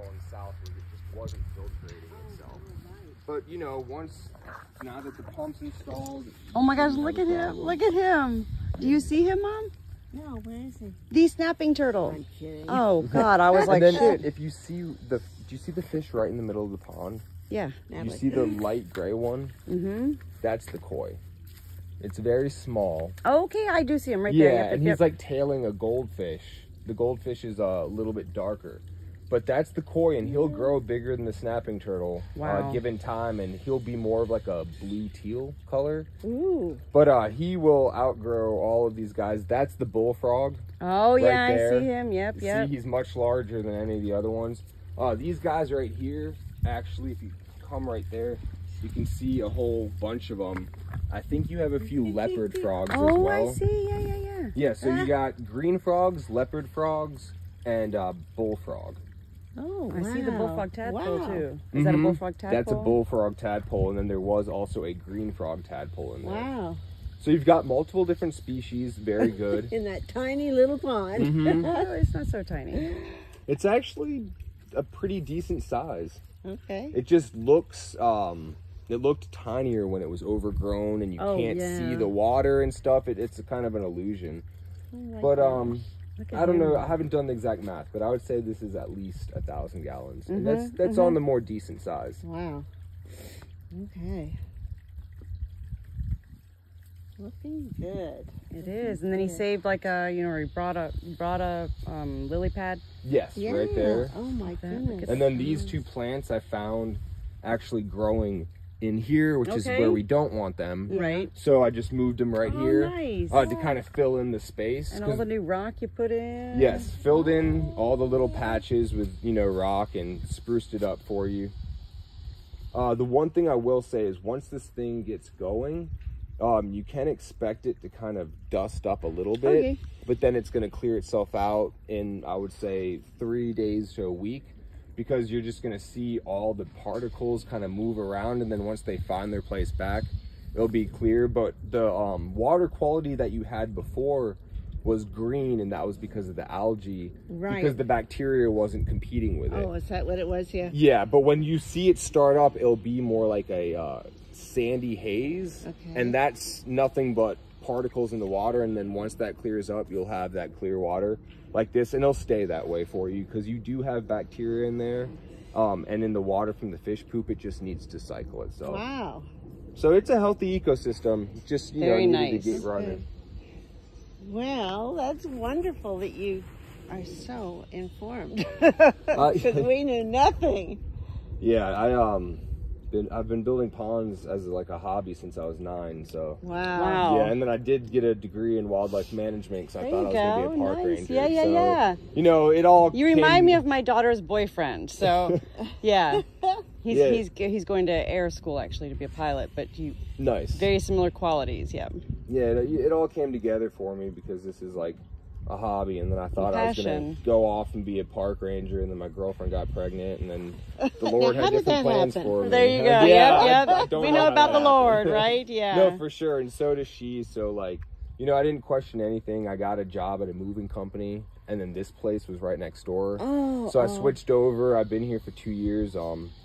going south was it just wasn't filtrating itself. But you know, now that the pump's installed. Oh my gosh, look at him. Look at him. Do you see him, Mom? No, where is he? The snapping turtle. I'm kidding. Oh God, I was like, and then shoot. if you see do you see the fish right in the middle of the pond? Yeah. You see the light gray one? Mm-hmm. That's the koi. It's very small. Okay, I do see him right there. Yeah, and he's like tailing a goldfish. The goldfish is a little bit darker. But that's the koi, and he'll grow bigger than the snapping turtle given time, and he'll be more of like a blue teal color. Ooh. But he will outgrow all of these guys. That's the bullfrog. Oh, right yeah, there. I see him. Yep, yep. See, he's much larger than any of the other ones. These guys right here, actually, if you come right there, you can see a whole bunch of them. I think you have a few leopard frogs as well. Oh, I see. Yeah, yeah, yeah. Yeah, so you got green frogs, leopard frogs, and bullfrog. Oh, I see the bullfrog tadpole too. Is Mm-hmm. that a bullfrog tadpole? That's a bullfrog tadpole, and then there was also a green frog tadpole in there. Wow. So you've got multiple different species, very good. In that tiny little pond. Mm-hmm. Oh, it's not so tiny. It's actually a pretty decent size. Okay. It just looks, it looked tinier when it was overgrown and you can't see the water and stuff. It's a kind of an illusion. But I don't know. I haven't done the exact math, but I would say this is at least 1,000 gallons, and that's on the more decent size. Wow. Okay. Looking good. It is, and then he saved like a, you know, he brought a lily pad. Yes, right there. Oh my goodness. And then these two plants I found actually growing in here, which is where we don't want them. Right. So I just moved them right here Nice. to kind of fill in the space. And all the new rock you put in. Yes, filled in all the little patches with, you know, rock and spruced it up for you. The one thing I will say is once this thing gets going, you can expect it to kind of dust up a little bit, but then it's going to clear itself out in, I would say, 3 days to a week, because you're just going to see all the particles kind of move around, and then once they find their place back, it'll be clear. But the water quality that you had before was green, and that was because of the algae, because the bacteria wasn't competing with it. Oh, is that what it was? Yeah. Yeah, but when you see it start up, it'll be more like a sandy haze, and that's nothing but particles in the water. And then once that clears up, you'll have that clear water like this, and it'll stay that way for you because you do have bacteria in there, and in the water from the fish poop, it just needs to cycle itself. Wow. So it's a healthy ecosystem, just needed to get running. Well, that's wonderful that you are so informed, because we knew nothing. Yeah, I've been building ponds as like a hobby since I was 9. So Wow. yeah, and then I did get a degree in wildlife management because I thought I was going to be a park ranger. Yeah, yeah, so, yeah. You know, it all. You remind me of my daughter's boyfriend. So, yeah, he's going to air school actually to be a pilot, but nice. Very similar qualities. Yeah. Yeah, it all came together for me because this is like a hobby, and then I thought I was going to go off and be a park ranger, and then my girlfriend got pregnant, and then the Lord had different plans for me. There you go. Yeah, yep. We know about the Lord, right? Yeah. No, for sure, and so does she. So like, you know, I didn't question anything. I got a job at a moving company, and then this place was right next door. So I switched over. I've been here for 2 years,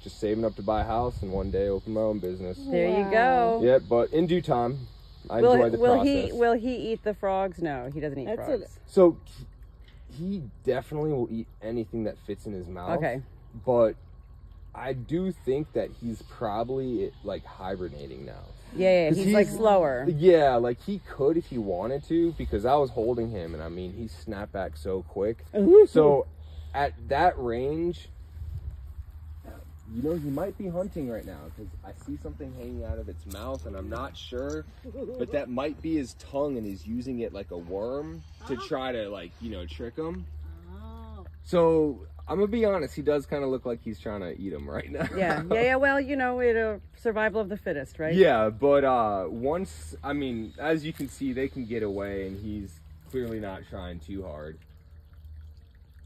just saving up to buy a house, and one day open my own business. There you go. Yeah, but in due time. I enjoy the process. Will he eat the frogs? No, he doesn't eat frogs. So he definitely will eat anything that fits in his mouth. Okay. But I do think that he's probably like hibernating now. Yeah, he's like slower. Yeah, like he could if he wanted to, because I was holding him, and I mean, he snapped back so quick. So at that range, you know, he might be hunting right now because I see something hanging out of its mouth, and I'm not sure, but that might be his tongue, and he's using it like a worm to try to, like, you know, trick him. So I'm gonna be honest, he does kind of look like he's trying to eat him right now. Yeah. Well, you know, survival of the fittest, right? Yeah, but once, I mean, as you can see, they can get away, and he's clearly not trying too hard,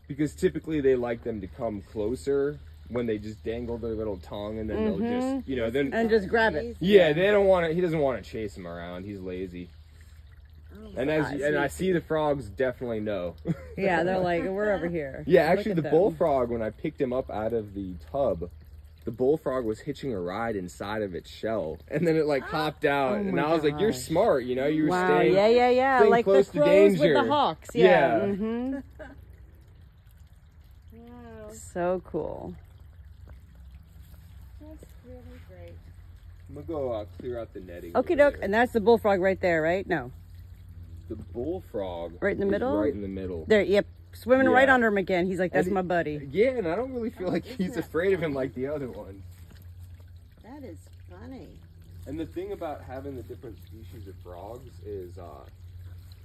because typically they like them to come closer when they just dangle their little tongue, and then they'll just, you know, then and just grab it. Yeah, they don't want to. He doesn't want to chase him around. He's lazy. And and I see the frogs definitely know. Yeah, they're like, we're over here. Yeah, actually the bullfrog, when I picked him up out of the tub, the bullfrog was hitching a ride inside of its shell, and then it like hopped out, and I was like, "You're smart, you know. You were staying, staying like close the crows to danger with the hawks, yeah. Mm-hmm. Wow, So cool. that's really great. I'm gonna go clear out the netting. Okay, doke, and that's the bullfrog right there, right? No, the bullfrog, right in the middle. Right in the middle. There, yep, swimming right under him again. He's like, "That's my buddy." Yeah, and I don't really feel like he's afraid of him like the other one. That is funny. And the thing about having the different species of frogs is,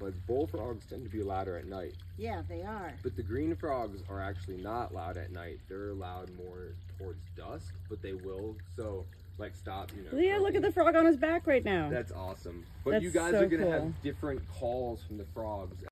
like bullfrogs tend to be louder at night. Yeah, they are. But the green frogs are actually not loud at night. They're loud more towards dusk, but they will. So, like, stop, you know. Yeah, look at the frog on his back right now. That's awesome. But That's you guys so are going to cool. have different calls from the frogs